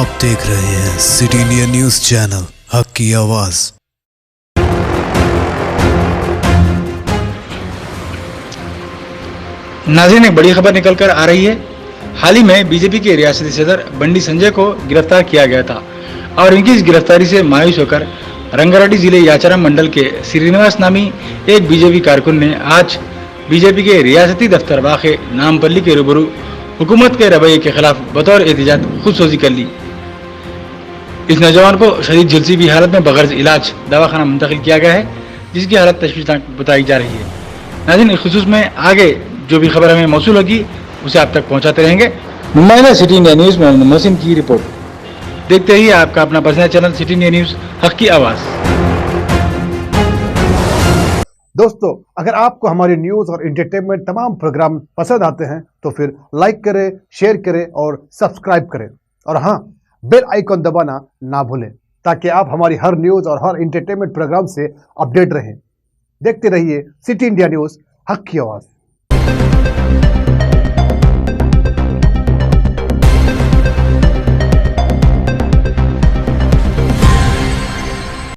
आप देख रहे हैं सिटी इंडिया न्यूज चैनल हक की आवाज। नाज़रीन, एक बड़ी खबर निकल कर आ रही है। हाल ही में बीजेपी के रियासती सदर बंडी संजय को गिरफ्तार किया गया था और इनकी इस गिरफ्तारी से मायूस होकर रंगारेड्डी जिले याचाराम मंडल के श्रीनिवास नामी एक बीजेपी कारकुन ने आज बीजेपी के रियासती दफ्तर वाक़े नामपल्ली के रूबरू हुकूमत के रवैये के खिलाफ बतौर एहतजाज खुदसोजी कर ली। इस नौजवान को शदीद झुलसी हालत में बगैर इलाज दवाखाना मुंतकिल किया गया है, जिसकी हालत तशवीशनाक बताई जा रही है। नाज़रीन, इस खुसूस में आगे जो भी खबर हमें मौसूल होगी उसे आप तक पहुंचाते रहेंगे। नुमाइंदा सिटी इंडिया न्यूज़ में मोहसिन की रिपोर्ट। देखते ही आपका अपना पसंदीदा चैनल सिटी इंडिया न्यूज़ हक की आवाज़। दोस्तों, अगर आपको हमारी न्यूज़ और एंटरटेनमेंट तमाम प्रोग्राम पसंद आते हैं तो फिर लाइक करें, शेयर करें और सब्सक्राइब करें, और हाँ, बेल आइकॉन दबाना ना भूलें ताकि आप हमारी हर न्यूज़ और हर एंटरटेनमेंट प्रोग्राम से अपडेट रहें। देखते रहिए सिटी इंडिया न्यूज़ हक की आवाज़।